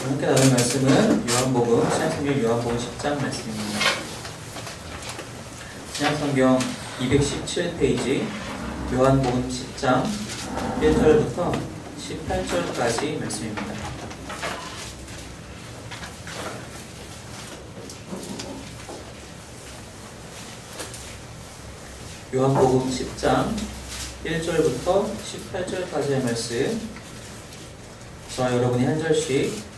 함께 나눌 말씀은 요한복음, 신약성경 요한복음 10장 말씀입니다. 신약성경 217페이지 요한복음 10장 1절부터 18절까지 말씀입니다. 요한복음 10장 1절부터 18절까지의 말씀, 저와 여러분이 한 절씩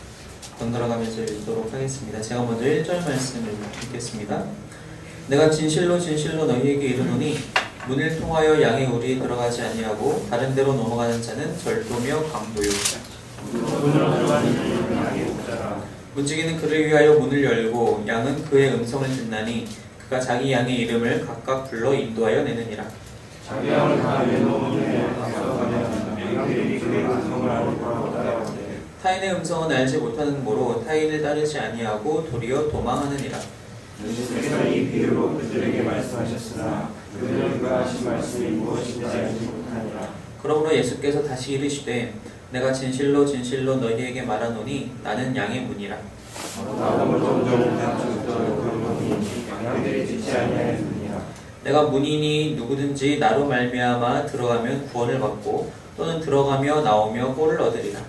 번갈아가면서 읽도록 하겠습니다. 제가 먼저 1절 말씀을 읽겠습니다. 내가 진실로 진실로 너희에게 이르노니 문을 통하여 양의 우리에 들어가지 아니하고 다른 데로 넘어가는 자는 절도며 강도요 문지기는 그를 위하여 문을 열고 양은 그의 음성을 듣나니 그가 자기 양의 이름을 각각 불러 인도하여 내느니라. 자기 양을 다 내놓으면 앞서가면 양들이 그의 음성을 알고 따라오되 타인의 음성은 알지 못하는 모로 타인을 따르지 아니하고 도리어 도망하느니라. 예수께서 이 비유로 그들에게 말씀하셨으나 그들은 그가 하신 말씀이 무엇인지 알지 못하니라. 그러므로 예수께서 다시 이르시되 내가 진실로 진실로 너희에게 말하노니 나는 양의 문이라. 나도 점점 그러니 양들이 듣지 아니하였느니라. 내가 문이니 누구든지 나로 말미암아 들어가면 구원을 받고 또는 들어가며 나오며 꼴을 얻으리라.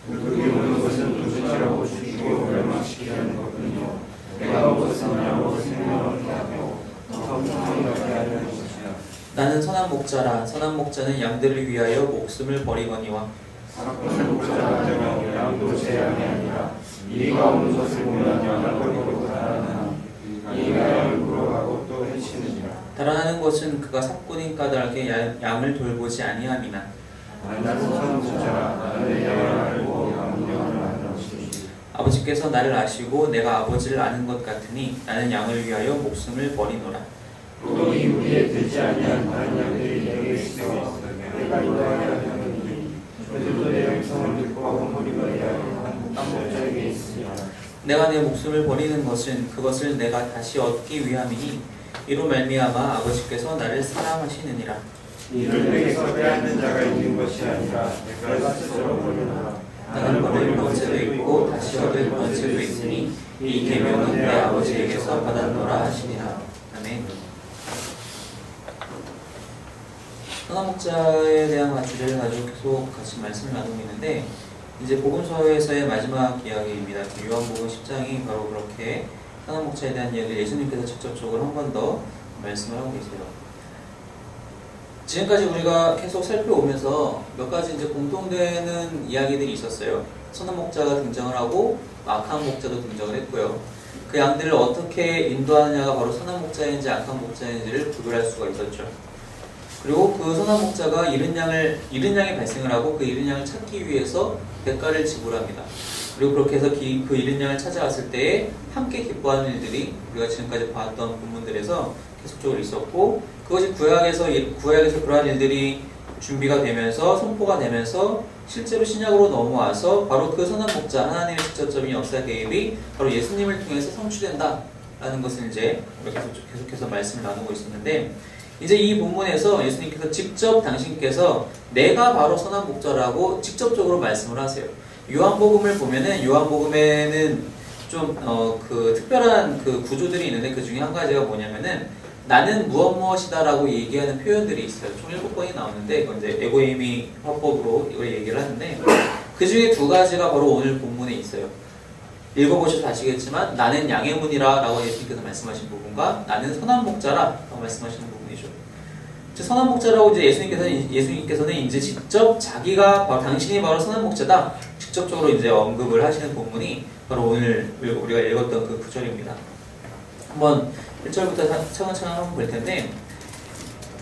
그들이 오는 것은 누구지라고 죽이고 멸망시키려는 거군요. 내가 온 것은 양으로 생명을 얻게 하고 성령을 얻게 하려는 것이라. 나는 선한 목자라. 선한 목자는 양들을 위하여 목숨을 버리거니와 선한 목자가 되면 양도 제 양이 아니라 이리가 오는 것을 보면 양을 버리고 달아나나 이리가 양을 물어가고 또 해치느니라. 달아나는 것은 그가 삭군인 까닭에 양을 돌보지 아니함이나. 나는 선한 목자라. 나는 내 양을 알고 양을 아는 것이니 아버지께서 나를 아시고 내가 아버지를 아는 것 같으니 나는 양을 위하여 목숨을 버리노라. 또 이 우리에 되지 아니한 다른 양들이 내게 있어 내가 인도하여 하느니 그들도 내 음성을 듣고 허물이가 대하여 한 목자에게 있으니라. 내가 내 목숨을 버리는 것은 그것을 내가 다시 얻기 위함이니 이로 말미암아 아버지께서 나를 사랑하시느니라. 이를 내게서 빼앗는 자가 있는 것이 아니라 내가 스스로 버리노라. 나는 버릴 번째도 있고 다시 얻을 번째도 있으니 이 계명은 내 아버지에게서 받았노라 하시니라. 아멘. 선한 목자에 대한 주제를 가지고 계속 같이 말씀을 나누고 있는데, 이제 복음서에서의 마지막 이야기입니다. 요한복음 10장이 바로 그렇게 선한 목자에 대한 이야기를 예수님께서 직접적으로 한 번 더 말씀을 하고 계세요. 지금까지 우리가 계속 살펴오면서 몇 가지 이제 공통되는 이야기들이 있었어요. 선한 목자가 등장을 하고 악한 목자도 등장을 했고요. 그 양들을 어떻게 인도하느냐가 바로 선한 목자인지 악한 목자인지를 구별할 수가 있었죠. 그리고 그 선한 목자가 잃은 양이 발생을 하고 그 잃은 양을 찾기 위해서 대가를 지불합니다. 그리고 그렇게 해서 그 잃은 양을 찾아왔을 때에 함께 기뻐하는 일들이 우리가 지금까지 봤던 본문들에서 계속적으로 있었고, 그것이 구약에서 그러한 일들이 준비가 되면서 선포가 되면서 실제로 신약으로 넘어와서 바로 그 선한 목자 하나님의 직접적인 역사 개입이 바로 예수님을 통해서 성취된다라는 것을 이제 계속해서 말씀을 나누고 있었는데, 이제 이 본문에서 예수님께서 직접 당신께서 내가 바로 선한 목자라고 직접적으로 말씀을 하세요. 요한복음을 보면은 요한복음에는 좀 그 특별한 그 구조들이 있는데, 그 중에 한 가지가 뭐냐면은 나는 무엇이다라고 얘기하는 표현들이 있어요. 총 7번이 나오는데, 이건 이제 에고이미 화법으로 이걸 얘기를 하는데, 그 중에 두 가지가 바로 오늘 본문에 있어요. 읽어보셔서 아시겠지만 나는 양의 문이라 라고 예수님께서 말씀하신 부분과 나는 선한 목자라 라고 말씀하시는 부분이죠. 선한 목자라고 이제 예수님께서는 이제 직접 자기가 당신이 바로 선한 목자다 직접적으로 이제 언급을 하시는 부분이 바로 오늘 우리가 읽었던 그 구절입니다. 한번 1절부터 차근차근 한번 볼 텐데,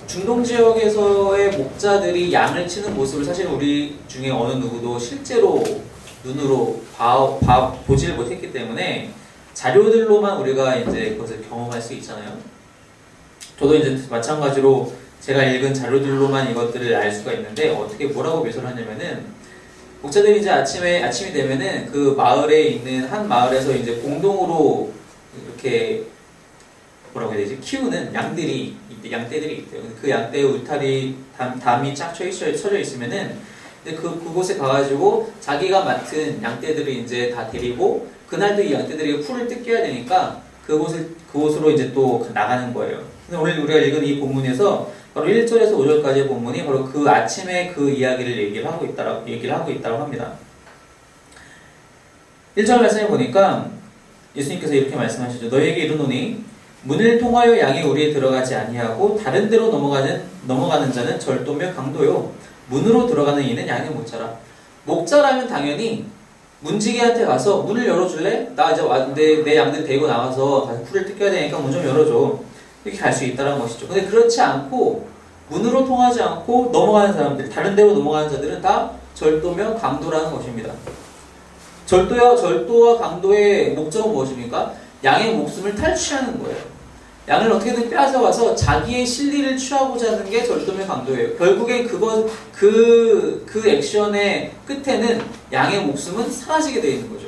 중동 지역에서의 목자들이 양을 치는 모습을 사실 우리 중에 어느 누구도 실제로 눈으로 보지를 못했기 때문에 자료들로만 우리가 이제 그것을 경험할 수 있잖아요. 저도 이제 마찬가지로 제가 읽은 자료들로만 이것들을 알 수가 있는데, 어떻게 뭐라고 묘사를 하냐면은, 목자들이 이제 아침이 되면은 그 마을에 있는 한 마을에서 이제 공동으로 이렇게 뭐라고 해야 되지? 키우는 양떼들이 있대요. 그 양떼의 울타리 담이 쫙 쳐져 있으면은 근데 그곳에 가가지고 자기가 맡은 양떼들을 이제 다 데리고 그날도 이 양떼들이 풀을 뜯겨야 되니까 그곳으로 이제 또 나가는 거예요. 근데 오늘 우리가 읽은 이 본문에서 바로 1절에서 5절까지의 본문이 바로 그 아침에 그 이야기를 얘기를 하고 있다고 합니다. 1절 말씀에 보니까 예수님께서 이렇게 말씀하시죠. 너희에게 이르노니 문을 통하여 양이 우리에 들어가지 아니하고 다른 데로 넘어가는 자는 절도며 강도요. 문으로 들어가는 이는 양의 목자라. 목자라면 당연히 문지기한테 가서 문을 열어줄래? 나 이제 왔는데 내 양들 데리고 나가서 가서 풀을 뜯겨야 되니까 문 좀 열어줘. 이렇게 갈 수 있다는 것이죠. 근데 그렇지 않고 문으로 통하지 않고 넘어가는 사람들, 다른 데로 넘어가는 자들은 다 절도며 강도라는 것입니다. 절도와 강도의 목적은 무엇입니까? 양의 목숨을 탈취하는 거예요. 양을 어떻게든 빼앗아와서 자기의 실리를 취하고자 하는 게 절도며 강도예요. 결국에 그 액션의 끝에는 양의 목숨은 사라지게 되어 있는 거죠.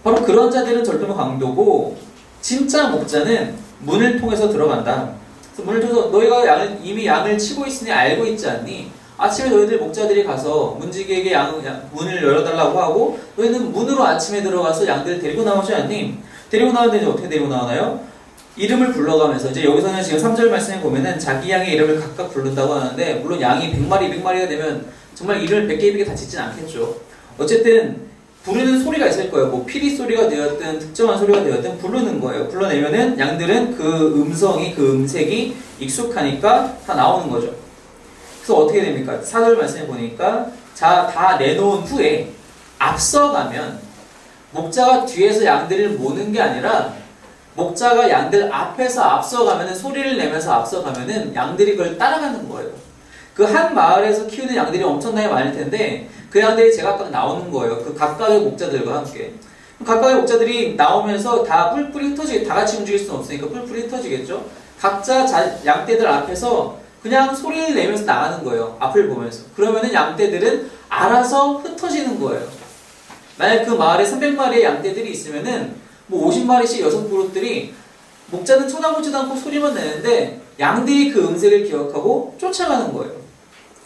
바로 그런 자들은 절도며 강도고, 진짜 목자는 문을 통해서 들어간다. 그래서 문을 통해서 너희가 이미 양을 치고 있으니 알고 있지 않니? 아침에 너희들 목자들이 가서 문지기에게 문을 열어달라고 하고 너희는 문으로 아침에 들어가서 양들을 데리고 나오지 않니? 데리고 나오는데 이제 어떻게 데리고 나오나요? 이름을 불러가면서, 이제 여기서는 지금 3절 말씀에 보면은 자기 양의 이름을 각각 부른다고 하는데, 물론 양이 100마리가 되면 정말 이름을 100개 200개 다 짓진 않겠죠. 어쨌든 부르는 소리가 있을 거예요. 뭐 피리 소리가 되었든 특정한 소리가 되었든 부르는 거예요. 불러내면은 양들은 그 음성이, 그 음색이 익숙하니까 다 나오는 거죠. 그래서 어떻게 됩니까? 4절 말씀에 보니까 다 내놓은 후에 앞서가면, 목자가 뒤에서 양들을 모는 게 아니라 목자가 양들 앞에서 앞서가면은, 소리를 내면서 앞서가면은 양들이 그걸 따라가는 거예요. 그 한 마을에서 키우는 양들이 엄청나게 많을 텐데 그 양들이 제각각 나오는 거예요. 그 각각의 목자들과 함께. 각각의 목자들이 나오면서 다 뿔뿔이 흩어지게, 다 같이 움직일 수는 없으니까 뿔뿔이 흩어지겠죠. 각자 양떼들 앞에서 그냥 소리를 내면서 나가는 거예요. 앞을 보면서. 그러면은 양떼들은 알아서 흩어지는 거예요. 만약 그 마을에 300마리의 양떼들이 있으면은 뭐 50마리씩 여성그룹들이, 목자는 쳐다보지도 않고 소리만 내는데 양들이 그 음색을 기억하고 쫓아가는 거예요.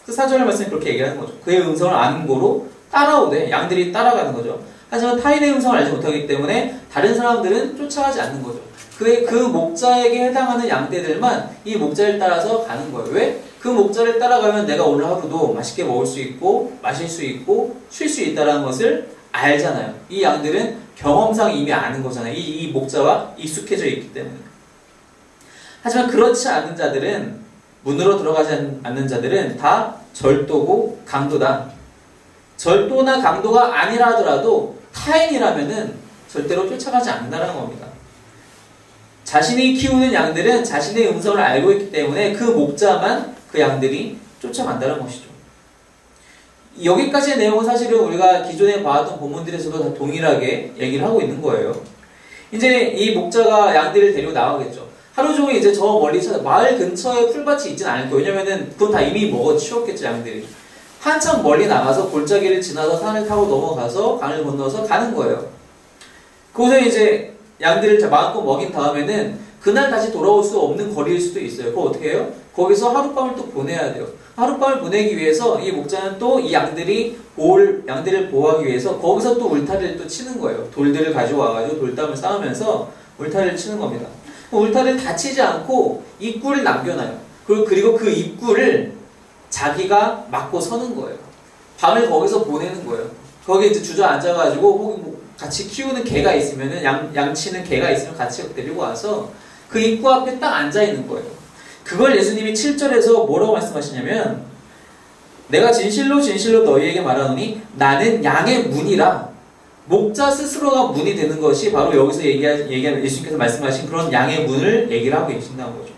그 4절의 말씀이 그렇게 얘기하는 거죠. 그의 음성을 아는 거로 따라오되 양들이 따라가는 거죠. 하지만 타인의 음성을 알지 못하기 때문에 다른 사람들은 쫓아가지 않는 거죠. 그 목자에게 해당하는 양떼들만 이 목자를 따라서 가는 거예요. 왜? 그 목자를 따라가면 내가 오늘 하루도 맛있게 먹을 수 있고 마실 수 있고 쉴 수 있다는 것을 알잖아요. 이 양들은 경험상 이미 아는 거잖아요. 이 목자와 익숙해져 있기 때문에. 하지만 그렇지 않은 자들은, 문으로 들어가지 않는 자들은 다 절도고 강도다. 절도나 강도가 아니라 하더라도 타인이라면은 절대로 쫓아가지 않는다는 겁니다. 자신이 키우는 양들은 자신의 음성을 알고 있기 때문에 그 목자만 그 양들이 쫓아간다는 것이죠. 여기까지의 내용은 사실은 우리가 기존에 봐왔던 본문들에서도 다 동일하게 얘기를 하고 있는 거예요. 이제 이 목자가 양들을 데리고 나가겠죠. 하루 종일 이제 저 멀리 마을 근처에 풀밭이 있진 않을 거예요. 왜냐면은 그건 다 이미 먹어 치웠겠죠, 양들이. 한참 멀리 나가서 골짜기를 지나서 산을 타고 넘어가서 강을 건너서 가는 거예요. 그곳에 이제 양들을 마음껏 먹인 다음에는 그날 다시 돌아올 수 없는 거리일 수도 있어요. 그거 어떻게 해요? 거기서 하룻밤을 또 보내야 돼요. 하룻밤을 보내기 위해서 이 목자는 또 이 양들을 보호하기 위해서 거기서 또 울타리를 또 치는 거예요. 돌들을 가지고 와가지고 돌담을 쌓으면서 울타리를 치는 겁니다. 울타리를 다치지 않고 입구를 남겨놔요. 그리고 그 입구를 자기가 막고 서는 거예요. 밤을 거기서 보내는 거예요. 거기에 이제 주저앉아가지고 혹은 뭐 같이 키우는 개가 있으면은 양치는 개가 있으면 같이 데리고 와서 그 입구 앞에 딱 앉아 있는 거예요. 그걸 예수님이 7절에서 뭐라고 말씀하시냐면, 내가 진실로 진실로 너희에게 말하노니 나는 양의 문이라. 목자 스스로가 문이 되는 것이 바로 여기서 얘기하는 예수님께서 말씀하신 그런 양의 문을 얘기를 하고 계신다는 거죠.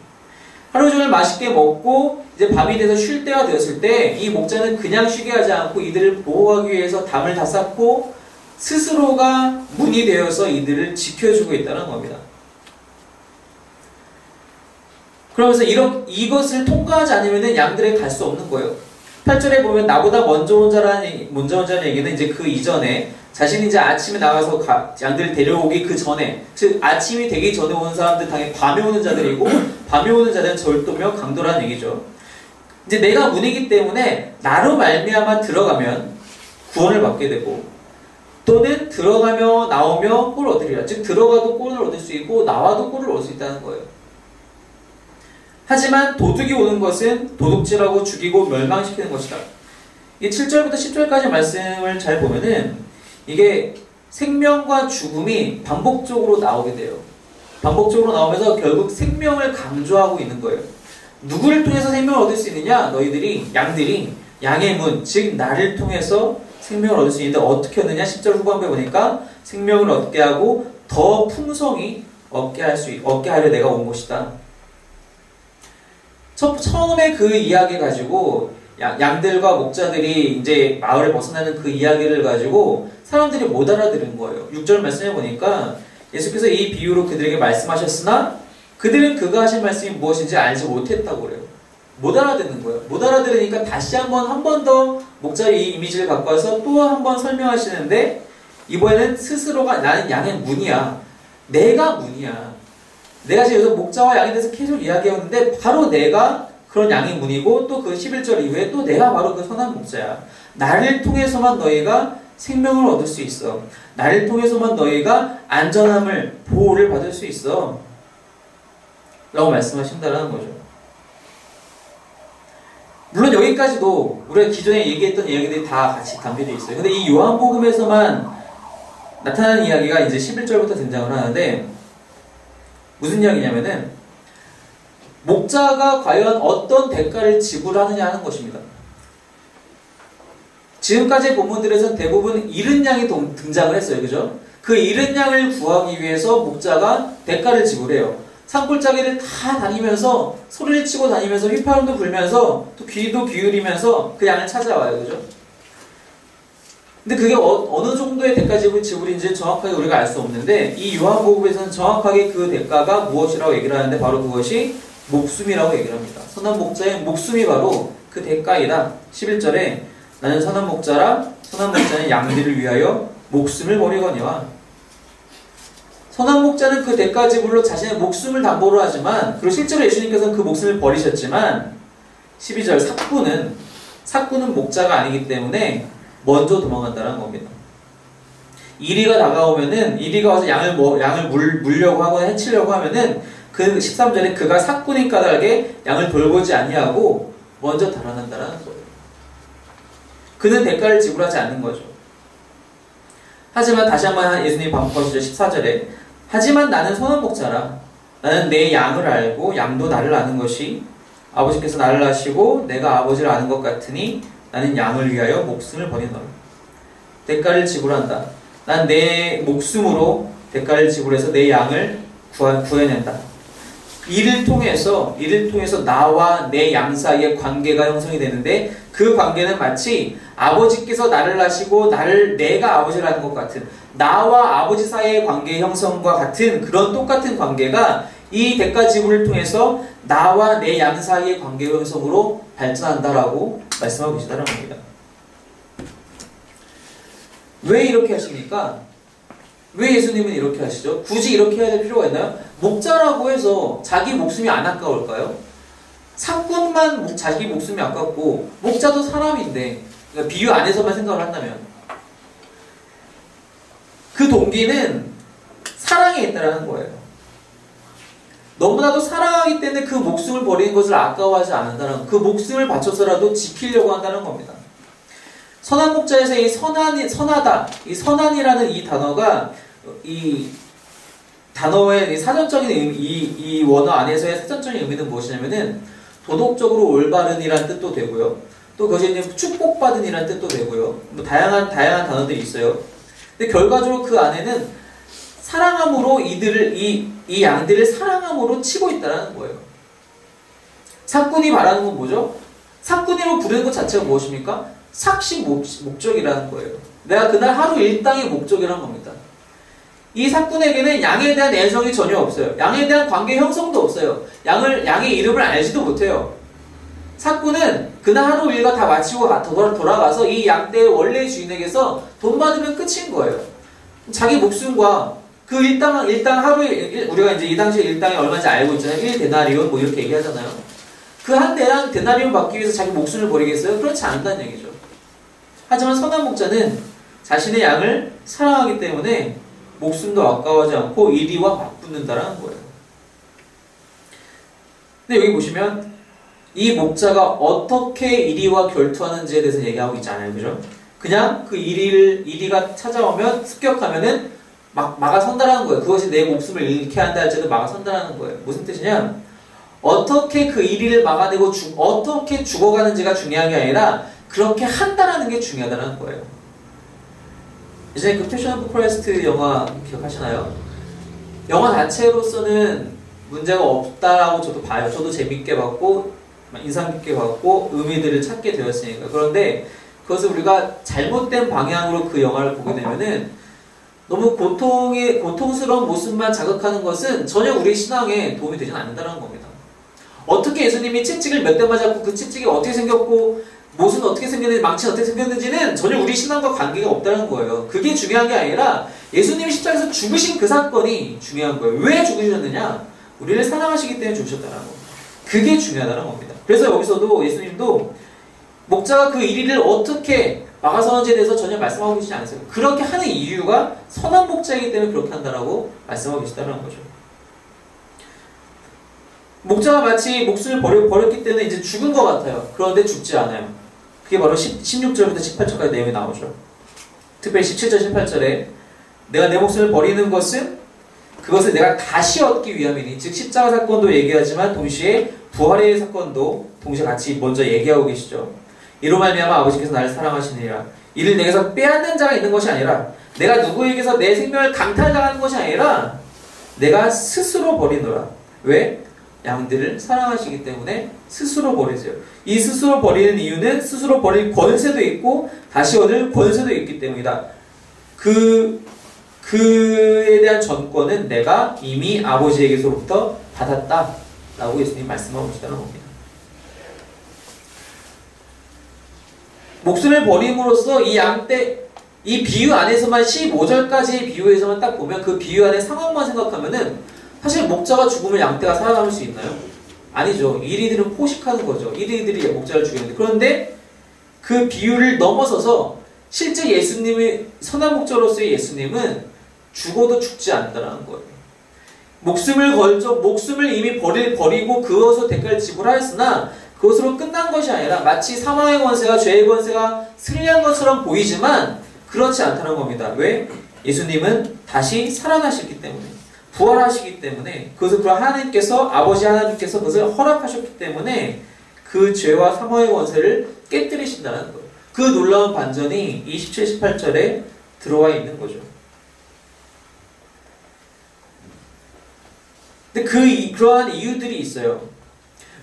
하루 종일 맛있게 먹고 이제 밤이 돼서 쉴 때가 되었을 때 이 목자는 그냥 쉬게 하지 않고 이들을 보호하기 위해서 담을 다 쌓고 스스로가 문이 되어서 이들을 지켜주고 있다는 겁니다. 그러면서 이것을 통과하지 않으면 양들에게 갈 수 없는 거예요. 8절에 보면 나보다 먼저 온 자라는 얘기는 이제 그 이전에 자신이 이제 아침에 나가서 양들을 데려오기 그 전에, 즉 아침이 되기 전에 오는 사람들 당연히 밤에 오는 자들이고, 밤에 오는 자들은 절도며 강도라는 얘기죠. 이제 내가 문이기 때문에 나로 말미암아 들어가면 구원을 받게 되고, 또는 들어가며 나오며 골을 얻으리라. 즉 들어가도 골을 얻을 수 있고 나와도 골을 얻을 수 있다는 거예요. 하지만 도둑이 오는 것은 도둑질하고 죽이고 멸망시키는 것이다. 이 7절부터 10절까지 말씀을 잘 보면은 이게 생명과 죽음이 반복적으로 나오게 돼요. 반복적으로 나오면서 결국 생명을 강조하고 있는 거예요. 누구를 통해서 생명을 얻을 수 있느냐? 너희들이, 양들이 양의 문, 즉 나를 통해서 생명을 얻을 수 있는데 어떻게 얻느냐? 10절 후반부에 보니까 생명을 얻게 하고 더 풍성히 얻게 하려 내가 온 것이다. 처음에 그 이야기 가지고 양들과 목자들이 이제 마을을 벗어나는 그 이야기를 가지고 사람들이 못 알아들은 거예요. 6절 말씀해 보니까 예수께서 이 비유로 그들에게 말씀하셨으나 그들은 그가 하신 말씀이 무엇인지 알지 못했다고 그래요. 못 알아듣는 거예요. 못 알아들으니까 다시 한 번 더 목자의 이 이미지를 갖고 와서 또 한 번 설명하시는데 이번에는 스스로가 나는 양의 문이야. 내가 문이야. 내가 지금 여기서 목자와 양에 대해서 계속 이야기했는데 바로 내가 그런 양의 문이고 또 그 11절 이후에 또 내가 바로 그 선한 목자야. 나를 통해서만 너희가 생명을 얻을 수 있어. 나를 통해서만 너희가 안전함을, 보호를 받을 수 있어. 라고 말씀하신다는 거죠. 물론 여기까지도 우리가 기존에 얘기했던 이야기들이 다 같이 담겨져 있어요. 근데 이 요한복음에서만 나타나는 이야기가 이제 11절부터 등장을 하는데 무슨 이야기냐면은 목자가 과연 어떤 대가를 지불하느냐 하는 것입니다. 지금까지의 본문들에서는 대부분 잃은 양이 등장을 했어요. 그죠? 그 잃은 양을 구하기 위해서 목자가 대가를 지불해요. 산골짜기를 다 다니면서 소리를 치고 다니면서 휘파람도 불면서 또 귀도 기울이면서 그 양을 찾아와요. 그죠? 근데 그게 어느 정도의 대가 지불인지 정확하게 우리가 알 수 없는데 이 요한복음에서는 정확하게 그 대가가 무엇이라고 얘기를 하는데 바로 그것이 목숨이라고 얘기를 합니다. 선한 목자의 목숨이 바로 그 대가이다. 11절에 나는 선한 목자라 선한 목자는 양들을 위하여 목숨을 버리거니와. 선한 목자는 그 대가 지불로 자신의 목숨을 담보로 하지만 그리고 실제로 예수님께서는 그 목숨을 버리셨지만 12절 삭구는 목자가 아니기 때문에 먼저 도망간다는 겁니다. 이리가 다가오면은 이리가 와서 양을 물려고 하거나 해치려고 하면은 그 13절에 그가 삭군인 까닭에 양을 돌보지 아니하고 먼저 달아난다는 거예요. 그는 대가를 지불하지 않는 거죠. 하지만 다시 한번 예수님이 반복하시죠. 14절에 하지만 나는 선한 목자라 나는 내 양을 알고 양도 나를 아는 것이 아버지께서 나를 아시고 내가 아버지를 아는 것 같으니 나는 양을 위하여 목숨을 버리노라. 대가를 지불한다. 난 내 목숨으로 대가를 지불해서 내 양을 구해낸다. 이를 통해서 나와 내 양 사이의 관계가 형성이 되는데 그 관계는 마치 아버지께서 나를 아시고 내가 아버지를 아는 것 같은 나와 아버지 사이의 관계 형성과 같은 그런 똑같은 관계가 이 대가 지불을 통해서 나와 내 양 사이의 관계 형성으로 발전한다라고 말씀하고 계시다는 겁니다. 왜 이렇게 하십니까? 왜 예수님은 이렇게 하시죠? 굳이 이렇게 해야 될 필요가 있나요? 목자라고 해서 자기 목숨이 안 아까울까요? 삭군만 자기 목숨이 아깝고 목자도 사람인데 그러니까 비유 안에서만 생각을 한다면 그 동기는 사랑에 있다는 거예요. 너무나도 사랑하기 때문에 그 목숨을 버리는 것을 아까워하지 않는다는 그 목숨을 바쳐서라도 지키려고 한다는 겁니다. 선한 목자에서 이 선하다, 이 선한이라는 이 단어가 이 단어의 사전적인 이 원어 안에서의 사전적인 의미는 무엇이냐면은 도덕적으로 올바른이라는 뜻도 되고요. 또 그것이 이제 축복받은이라는 뜻도 되고요. 뭐 다양한 단어들이 있어요. 근데 결과적으로 그 안에는 사랑함으로 이 양들을 사랑함으로 치고 있다는 거예요. 삭군이 바라는 건 뭐죠? 삭군이로 부르는 것 자체가 무엇입니까? 삭식 목적이라는 거예요. 내가 그날 하루 일당의 목적이라는 겁니다. 이 삭군에게는 양에 대한 애정이 전혀 없어요. 양에 대한 관계 형성도 없어요. 양의 이름을 알지도 못해요. 삭군은 그날 하루 일과 다 마치고 돌아가서 이 양떼의 원래 주인에게서 돈 받으면 끝인 거예요. 자기 목숨과 그 일당 하루에 우리가 이제 이 당시에 일당이 얼마인지 알고 있잖아요. 1데나리온 뭐 이렇게 얘기하잖아요. 그 한 대당 데나리온 받기 위해서 자기 목숨을 버리겠어요? 그렇지 않다는 얘기죠. 하지만 선한 목자는 자신의 양을 사랑하기 때문에 목숨도 아까워하지 않고 이리와 맞붙는다라는 거예요. 근데 여기 보시면 이 목자가 어떻게 이리와 결투하는지에 대해서 얘기하고 있잖아요. 그죠? 그냥 그 이리가 찾아오면 습격하면은 막아선다라는 거예요. 그것이 내 목숨을 잃게 한다 할지라도 막아선다라는 거예요. 무슨 뜻이냐? 어떻게 그 이리를 막아내고 어떻게 죽어가는지가 중요한 게 아니라 그렇게 한다라는 게 중요하다는 거예요. 예전에 그 패션 오브 크라이스트 영화 기억하시나요? 영화 자체로서는 문제가 없다라고 저도 봐요. 저도 재밌게 봤고 인상 깊게 봤고 의미들을 찾게 되었으니까. 그런데 그것을 우리가 잘못된 방향으로 그 영화를 보게 되면은 너무 고통스러운 모습만 자극하는 것은 전혀 우리 신앙에 도움이 되지 않는다는 겁니다. 어떻게 예수님이 채찍을 몇 대 맞았고 그 채찍이 어떻게 생겼고 못은 어떻게 생겼는지 망치는 어떻게 생겼는지는 전혀 우리 신앙과 관계가 없다는 거예요. 그게 중요한 게 아니라 예수님이 십자가에서 죽으신 그 사건이 중요한 거예요. 왜 죽으셨느냐? 우리를 사랑하시기 때문에 죽으셨다는 겁니다. 그게 중요하다는 겁니다. 그래서 여기서도 예수님도 목자가 그 이리를 어떻게 막아서는지에 대해서 전혀 말씀하고 계시지 않으세요. 그렇게 하는 이유가 선한 목자이기 때문에 그렇게 한다라고 말씀하고 계시다는 거죠. 목자가 마치 목숨을 버렸기 때문에 이제 죽은 것 같아요. 그런데 죽지 않아요. 그게 바로 16절부터 18절까지 내용이 나오죠. 특별히 17절, 18절에 내가 내 목숨을 버리는 것은 그것을 내가 다시 얻기 위함이니, 즉 십자가 사건도 얘기하지만 동시에 부활의 사건도 동시에 같이 먼저 얘기하고 계시죠. 이로 말미암아 아버지께서 나를 사랑하시느니라. 이를 내게서 빼앗는 자가 있는 것이 아니라 내가 누구에게서 내 생명을 강탈당하는 것이 아니라 내가 스스로 버리노라. 왜? 양들을 사랑하시기 때문에 스스로 버리세요. 이 스스로 버리는 이유는 스스로 버릴 권세도 있고 다시 얻을 권세도 있기 때문이다. 그에 대한 전권은 내가 이미 아버지에게서부터 받았다 라고 예수님이 말씀하고 계시다는 겁니다. 목숨을 버림으로써 이 비유 안에서만 15절까지의 비유에서만 딱 보면 그 비유 안의 상황만 생각하면은 사실 목자가 죽으면 양떼가 살아남을 수 있나요? 아니죠. 이리들은 포식하는 거죠. 이리들이 목자를 죽이는데. 그런데 그 비유를 넘어서서 실제 예수님의 선한 목자로서의 예수님은 죽어도 죽지 않는다는 거예요. 목숨을 이미 버리고 그것으로 대가를 지불하였으나 그것으로 끝난 것이 아니라 마치 사망의 권세가 죄의 권세가 승리한 것처럼 보이지만 그렇지 않다는 겁니다. 왜? 예수님은 다시 살아나셨기 때문에, 부활하시기 때문에, 그것을 아버지 하나님께서 그것을 허락하셨기 때문에 그 죄와 사망의 권세를 깨뜨리신다는 거예요. 그 놀라운 반전이 27, 18절에 들어와 있는 거죠. 근데 그러한 이유들이 있어요.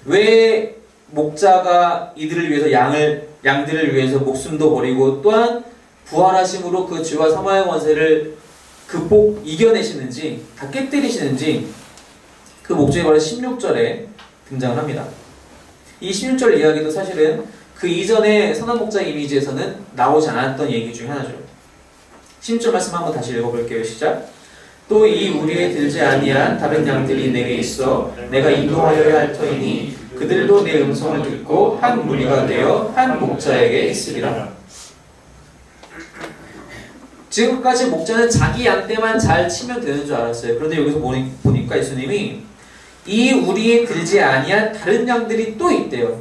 왜 목자가 이들을 위해서 양들을 위해서 목숨도 버리고 또한 부활하심으로 그 죄와 사망의 권세를 이겨내시는지, 다 깨뜨리시는지 그 목적이 바로 16절에 등장을 합니다. 이 16절 이야기도 사실은 그 이전의 선한 목자 이미지에서는 나오지 않았던 얘기 중에 하나죠. 16절 말씀 한번 다시 읽어볼게요. 시작. 또 이 우리에 들지 아니한 다른 양들이 내게 있어 내가 인도하여야 할 터이니 그들도 내 음성을 듣고 한 무리가 되어 한 목자에게 있으리라. 지금까지 목자는 자기 양떼만 잘 치면 되는 줄 알았어요. 그런데 여기서 보니까 예수님이 이 우리에 들지 아니한 다른 양들이 또 있대요.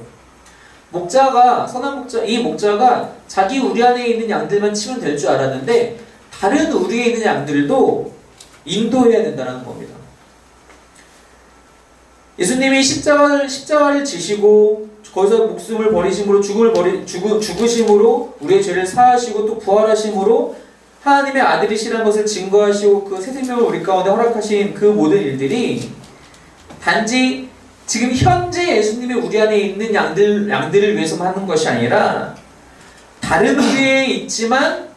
이 목자가 자기 우리 안에 있는 양들만 치면 될 줄 알았는데 다른 우리에 있는 양들도 인도해야 된다는 겁니다. 예수님이 십자가를 지시고 거기서 목숨을 버리심으로 죽으심으로 우리의 죄를 사하시고 또 부활하심으로 하나님의 아들이시라는 것을 증거하시고 그 새 생명을 우리 가운데 허락하신 그 모든 일들이 단지 지금 현재 예수님이 우리 안에 있는 양들을 위해서만 하는 것이 아니라 다른 우리에 있지만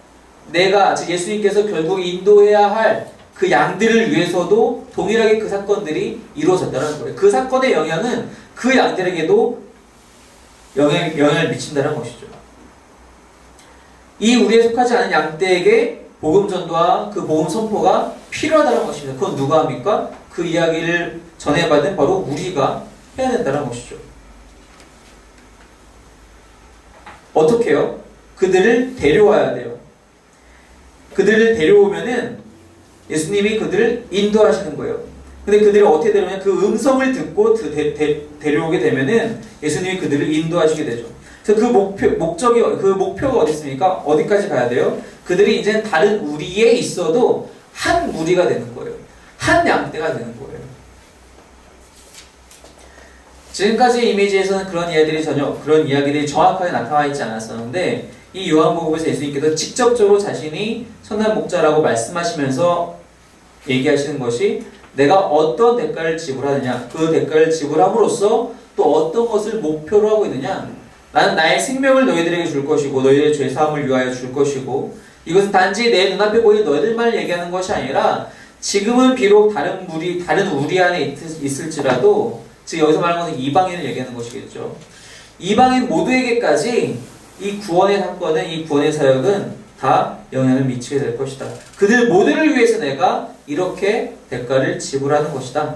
즉 예수님께서 결국 인도해야 할 그 양들을 위해서도 동일하게 그 사건들이 이루어졌다는 거예요. 그 사건의 영향은 그 양들에게도 영향을 미친다는 것이죠. 이 우리에 속하지 않은 양떼에게 복음 전도와 그 복음 선포가 필요하다는 것입니다. 그건 누가 합니까? 그 이야기를 전해받은 바로 우리가 해야 된다는 것이죠. 어떻게 해요? 그들을 데려와야 돼요. 그들을 데려오면은 예수님이 그들을 인도하시는 거예요. 근데 그들이 어떻게 되냐면 그 음성을 듣고 데려오게 되면은 예수님이 그들을 인도하시게 되죠. 그래서 그 목표가 어디 있습니까? 어디까지 가야 돼요? 그들이 이제 다른 무리에 있어도 한 무리가 되는 거예요. 한 양떼가 되는 거예요. 지금까지 이미지에서는 그런 이야기들이 정확하게 나타나 있지 않았었는데, 이 요한복음에서 예수님께서 직접적으로 자신이 선한 목자라고 말씀하시면서 얘기하시는 것이, 내가 어떤 대가를 지불하느냐, 그 대가를 지불함으로써 또 어떤 것을 목표로 하고 있느냐, 나는 나의 생명을 너희들에게 줄 것이고 너희들의 죄사함을 위하여 줄 것이고, 이것은 단지 내 눈앞에 보이는 너희들만 얘기하는 것이 아니라 지금은 비록 다른 우리 안에 있을지라도, 즉 여기서 말하는 것은 이방인을 얘기하는 것이겠죠. 이방인 모두에게까지 이 구원의 사건은, 이 구원의 사역은 다 영향을 미치게 될 것이다. 그들 모두를 위해서 내가 이렇게 대가를 지불하는 것이다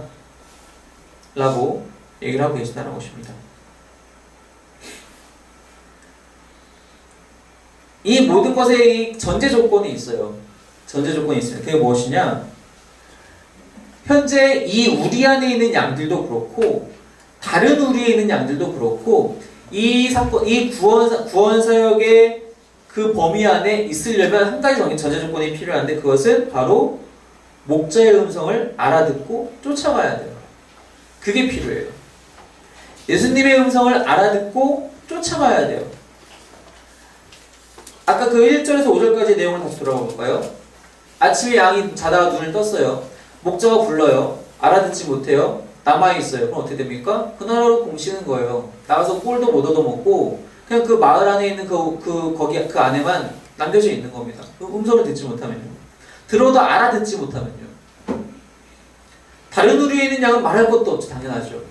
라고 얘기를 하고 계신다는 것입니다. 이 모든 것에 전제 조건이 있어요. 전제 조건이 있습니다. 그게 무엇이냐? 현재 이 우리 안에 있는 양들도 그렇고 다른 우리에 있는 양들도 그렇고 이 구원 사역의 그 범위 안에 있으려면 한 가지 전제 조건이 필요한데, 그것은 바로 목자의 음성을 알아듣고 쫓아가야 돼요. 그게 필요해요. 예수님의 음성을 알아듣고 쫓아가야 돼요. 아까 그 1절에서 5절까지 내용을 다시 돌아가 볼까요? 아침에 양이 자다가 눈을 떴어요. 목자가 불러요. 알아듣지 못해요. 남아있어요. 그럼 어떻게 됩니까? 그나라로 공시는 거예요. 나가서 꼴도 못 얻어먹고 그냥 그 마을 안에 있는 그 안에만 남겨져 있는 겁니다. 그 음성을 듣지 못하면요. 들어도 알아듣지 못하면요. 다른 우리에 있는 양은 말할 것도 없죠. 당연하죠.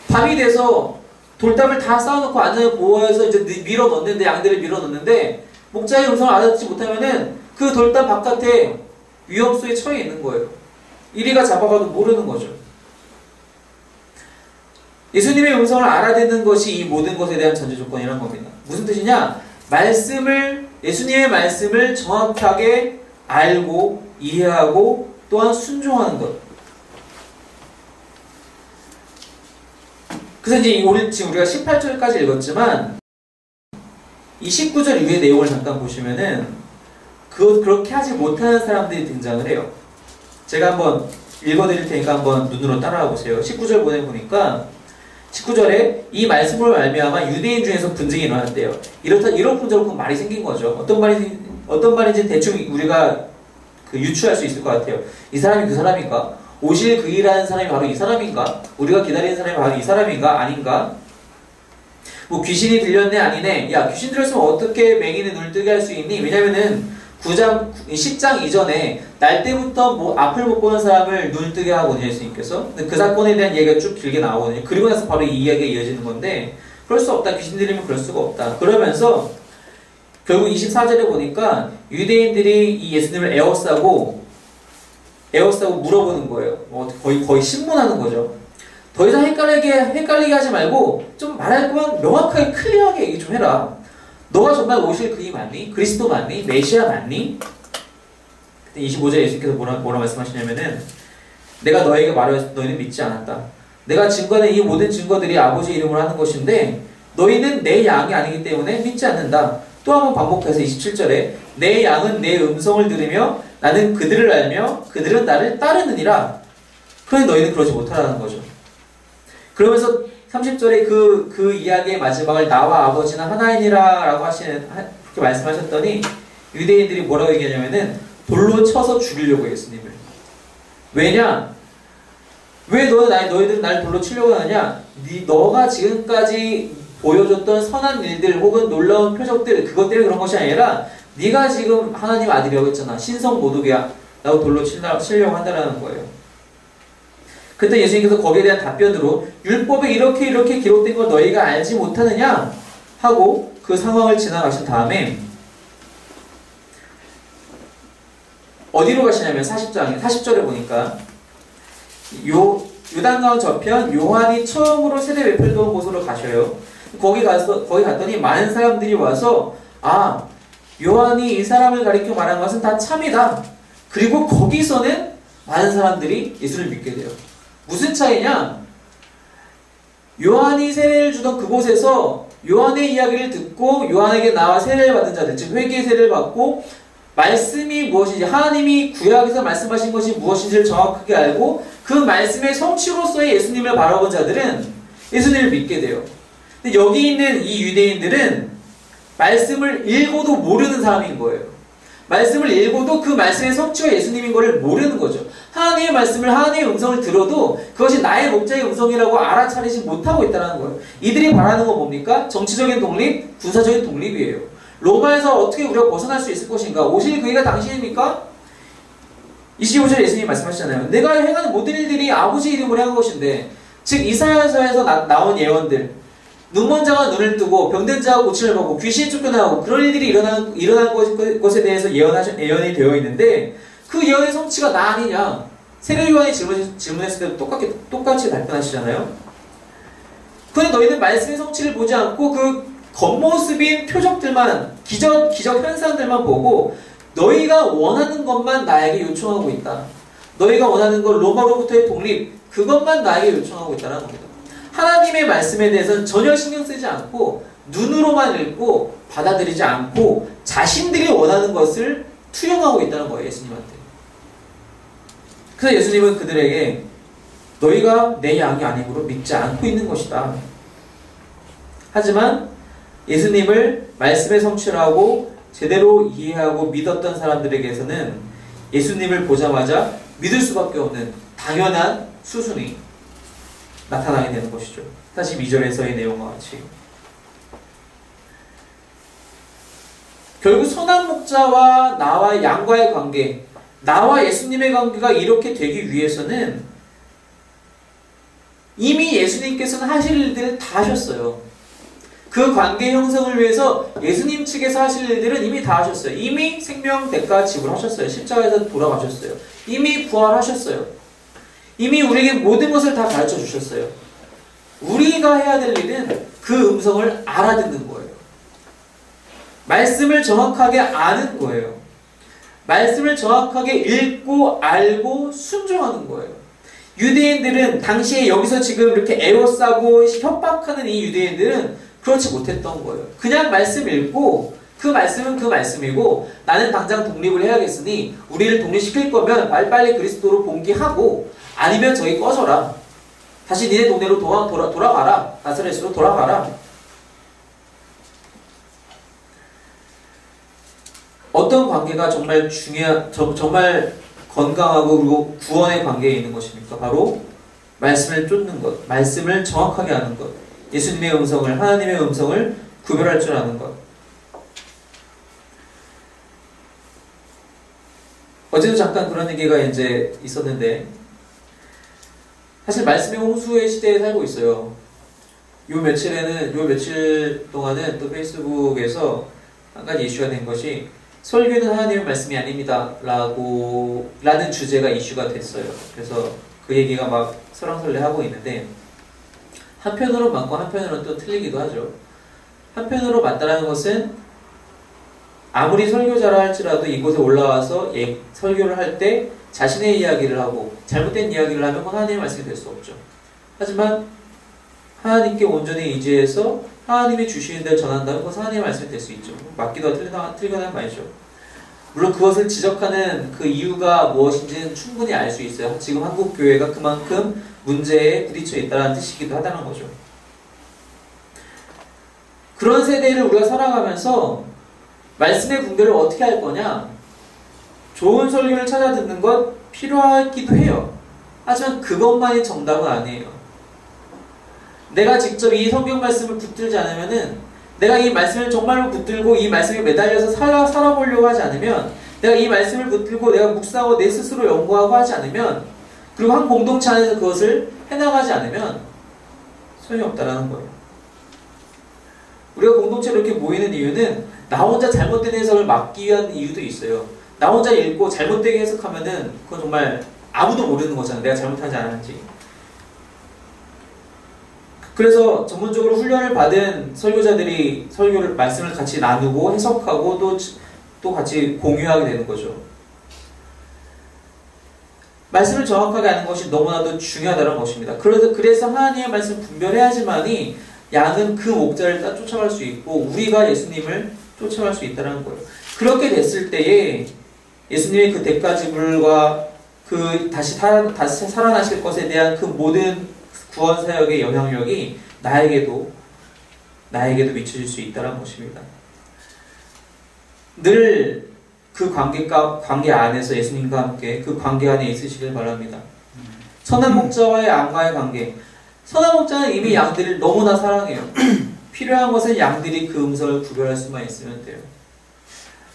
밤이 돼서 돌담을 다 쌓아놓고 안전을 보호해서 이제 밀어넣는데, 양들을 밀어넣는데 목자의 음성을 알아듣지 못하면은 그 돌담 바깥에 위험수에 처해 있는 거예요. 이리가 잡아가도 모르는 거죠. 예수님의 음성을 알아듣는 것이 이 모든 것에 대한 전제 조건이라는 겁니다. 무슨 뜻이냐? 예수님의 말씀을 정확하게 알고 이해하고 또한 순종하는 것. 그래서 이제 지금 우리가 18절까지 읽었지만 이 19절 이후의 내용을 잠깐 보시면은 그렇게 하지 못하는 사람들이 등장을 해요. 제가 한번 읽어드릴 테니까 한번 눈으로 따라와 보세요. 19절 보니까 19절에 이 말씀으로 말미암아 유대인 중에서 분쟁이 일어났대요. 이렇군 저렇군 말이 생긴 거죠. 어떤 말인지 대충 우리가 유추할 수 있을 것 같아요. 이 사람이 그 사람인가? 오실 그 일하는 사람이 바로 이 사람인가? 우리가 기다리는 사람이 바로 이 사람인가? 아닌가? 뭐 귀신이 들렸네 아니네. 야, 귀신 들렸으면 어떻게 맹인의 눈을 뜨게 할 수 있니? 왜냐면은 10장 이전에 날 때부터 앞을 못 보는 사람을 눈을 뜨게 하거든요, 예수님께서. 그 사건에 대한 얘기가 쭉 길게 나오거든요. 그리고 나서 바로 이 이야기가 이어지는 건데, 그럴 수 없다. 귀신 들리면 그럴 수가 없다. 그러면서 결국 24절에 보니까 유대인들이 이 예수님을 에워싸고 물어보는 거예요. 거의 신문하는 거죠. 더 이상 헷갈리게 하지 말고 좀 말할 거면 명확하게 클리어하게 얘기 좀 해라. 너가 정말 오실 그이 맞니? 그리스도 맞니? 메시아 맞니? 그때 25절에 예수님께서 뭐라 말씀하시냐면은, 내가 너에게 말하여 너희는 믿지 않았다. 내가 증거하는 이 모든 증거들이 아버지 이름으로 하는 것인데 너희는 내 양이 아니기 때문에 믿지 않는다. 또 한번 반복해서 27절에 내 양은 내 음성을 들으며 나는 그들을 알며 그들은 나를 따르느니라. 그러니 너희는 그러지 못하라는 거죠. 그러면서 30절에 그 이야기의 마지막을 나와 아버지는 하나이니라 라고 그렇게 말씀하셨더니 유대인들이 뭐라고 얘기하냐면은 돌로 쳐서 죽이려고 예수님을. 왜냐? 왜 너희들은 날 돌로 치려고 하느냐? 너가 지금까지 보여줬던 선한 일들 혹은 놀라운 표적들, 그것 때문에 그런 것이 아니라 네가 지금 하나님 아들이라고 했잖아. 신성 모독이야 라고 돌로 치려고 한다는 거예요. 그때 예수님께서 거기에 대한 답변으로 율법에 이렇게 기록된 걸 너희가 알지 못하느냐 하고 그 상황을 지나가신 다음에 어디로 가시냐면 40절에 보니까 요단강 저편 요한이 처음으로 세례 베풀던 곳으로 가셔요. 거기 갔더니 많은 사람들이 와서 아, 요한이 이 사람을 가리켜 말한 것은 다 참이다. 그리고 거기서는 많은 사람들이 예수를 믿게 돼요. 무슨 차이냐? 요한이 세례를 주던 그곳에서 요한의 이야기를 듣고 요한에게 나와 세례를 받은 자들, 즉 회개의 세례를 받고 말씀이 무엇인지, 하나님이 구약에서 말씀하신 것이 무엇인지를 정확하게 알고 그 말씀의 성취로서의 예수님을 바라본 자들은 예수님을 믿게 돼요. 근데 여기 있는 이 유대인들은 말씀을 읽어도 모르는 사람인 거예요. 말씀을 읽어도 그 말씀의 성취가 예수님인 것을 모르는 거죠. 하나님의 말씀을, 하나님의 음성을 들어도 그것이 나의 목자의 음성이라고 알아차리지 못하고 있다는 거예요. 이들이 바라는 건 뭡니까? 정치적인 독립, 군사적인 독립이에요. 로마에서 어떻게 우리가 벗어날 수 있을 것인가? 오실 그이가 당신입니까? 25절에 예수님이 말씀하시잖아요. 내가 행하는 모든 일들이 아버지 이름으로 한 것인데, 즉 이사야서에서 나온 예언들, 눈먼 자가 눈을 뜨고 병든 자가 고침을 받고 귀신이 쫓겨나고 그런 일들이 일어난 것에 대해서 예언이 되어 있는데 그 예언의 성취가 나 아니냐? 세례 요한이 질문했을 때도 똑같이 답변하시잖아요. 그런데 너희는 말씀의 성취를 보지 않고 그 겉모습인 표적들만, 기적 현상들만 보고 너희가 원하는 것만 나에게 요청하고 있다. 너희가 원하는 것, 로마로부터의 독립, 그것만 나에게 요청하고 있다는 겁니다. 하나님의 말씀에 대해서는 전혀 신경 쓰지 않고 눈으로만 읽고 받아들이지 않고 자신들이 원하는 것을 투영하고 있다는 거예요. 예수님한테. 그래서 예수님은 그들에게 너희가 내 양이 아니므로 믿지 않고 있는 것이다. 하지만 예수님을 말씀의 성취를 하고 제대로 이해하고 믿었던 사람들에게서는 예수님을 보자마자 믿을 수밖에 없는 당연한 수순이 나타나게 되는 것이죠. 42절에서의 내용과 같이. 결국 선한 목자와 나와 양과의 관계, 나와 예수님의 관계가 이렇게 되기 위해서는 이미 예수님께서는 하실 일들을 다 하셨어요. 그 관계 형성을 위해서 예수님 측에서 하실 일들은 이미 다 하셨어요. 이미 생명 대가 지불하셨어요. 십자가에서 돌아가셨어요. 이미 부활하셨어요. 이미 우리에게 모든 것을 다 가르쳐 주셨어요. 우리가 해야 될 일은 그 음성을 알아듣는 거예요. 말씀을 정확하게 아는 거예요. 말씀을 정확하게 읽고 알고 순종하는 거예요. 유대인들은 당시에 여기서 지금 이렇게 애워싸고 협박하는 이 유대인들은 그렇지 못했던 거예요. 그냥 말씀 읽고 그 말씀은 그 말씀이고 나는 당장 독립을 해야겠으니 우리를 독립시킬 거면 빨리빨리 그리스도로 봉기하고 아니면 저기 꺼져라. 다시 니네 동네로 돌아가라. 나사렛으로 돌아가라. 어떤 관계가 정말 정말 건강하고 그리고 구원의 관계에 있는 것입니까? 바로 말씀을 쫓는 것, 말씀을 정확하게 아는 것, 예수님의 음성을, 하나님의 음성을 구별할 줄 아는 것. 어제도 잠깐 그런 얘기가 이제 있었는데 사실 말씀의 홍수의 시대에 살고 있어요. 요 며칠 동안은 또 페이스북에서 한 가지 이슈가 된 것이 설교는 하나님의 말씀이 아닙니다 라는 주제가 이슈가 됐어요. 그래서 그 얘기가 막 설왕설래 하고 있는데 한편으로 맞고 한편으로는 또 틀리기도 하죠. 한편으로 맞다라는 것은 아무리 설교자라 할지라도 이곳에 올라와서 설교를 할 때 자신의 이야기를 하고 잘못된 이야기를 하면 그건 하나님의 말씀이 될 수 없죠. 하지만 하나님께 온전히 의지해서 하나님이 주시는 대로 전한다면 그것은 하나님의 말씀이 될 수 있죠. 맞기도 틀리거나 말이죠. 물론 그것을 지적하는 그 이유가 무엇인지는 충분히 알 수 있어요. 지금 한국 교회가 그만큼 문제에 부딪혀 있다는 뜻이기도 하다는 거죠. 그런 세대를 우리가 살아가면서 말씀의 분별을 어떻게 할 거냐? 좋은 설교를 찾아 듣는 것 필요하기도 해요. 하지만 그것만이 정답은 아니에요. 내가 직접 이 성경 말씀을 붙들지 않으면은 내가 이 말씀을 정말로 붙들고 이 말씀에 매달려서 살아보려고 하지 않으면 내가 이 말씀을 붙들고 내가 묵상하고 내 스스로 연구하고 하지 않으면 그리고 한 공동체 안에서 그것을 해나가지 않으면 소용이 없다라는 거예요. 우리가 공동체로 이렇게 모이는 이유는 나 혼자 잘못된 해석을 막기 위한 이유도 있어요. 나 혼자 읽고 잘못되게 해석하면은 그건 정말 아무도 모르는 거잖아요. 내가 잘못하지 않았는지. 그래서 전문적으로 훈련을 받은 설교자들이 설교를 말씀을 같이 나누고 해석하고 또 같이 공유하게 되는 거죠. 말씀을 정확하게 아는 것이 너무나도 중요하다는 것입니다. 그래서 하나님의 말씀을 분별해야지만이 양은 그 목자를 따라 쫓아갈 수 있고 우리가 예수님을 쫓아갈 수 있다는 거예요. 그렇게 됐을 때에 예수님의 그 대가지불과 그 다시 살아나실 것에 대한 그 모든 구원 사역의 영향력이 나에게도 미쳐질 수 있다는 것입니다. 늘 그 관계 안에서 예수님과 함께 그 관계 안에 있으시길 바랍니다. 선한 목자와의 양과의 관계. 선한 목자는 이미 양들을 너무나 사랑해요. 필요한 것은 양들이 그 음성을 구별할 수만 있으면 돼요.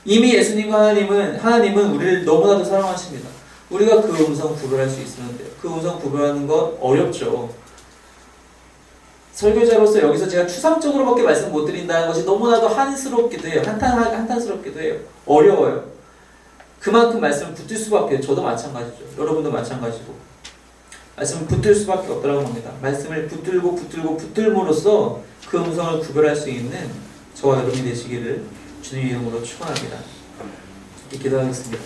이미 예수님과 하나님은 우리를 너무나도 사랑하십니다. 우리가 그 음성 구별할 수 있으면 돼요. 그 음성 구별하는 건 어렵죠. 설교자로서 여기서 제가 추상적으로밖에 말씀 못 드린다는 것이 너무나도 한스럽기도 해요. 한탄스럽기도 해요. 어려워요. 그만큼 말씀을 붙들 수밖에, 저도 마찬가지죠. 여러분도 마찬가지고. 말씀을 붙들 수밖에 없다고 합니다. 말씀을 붙들므로써 그 음성을 구별할 수 있는 저와 여러분이 되시기를 주님의 이름으로 축원합니다. 기도하겠습니다.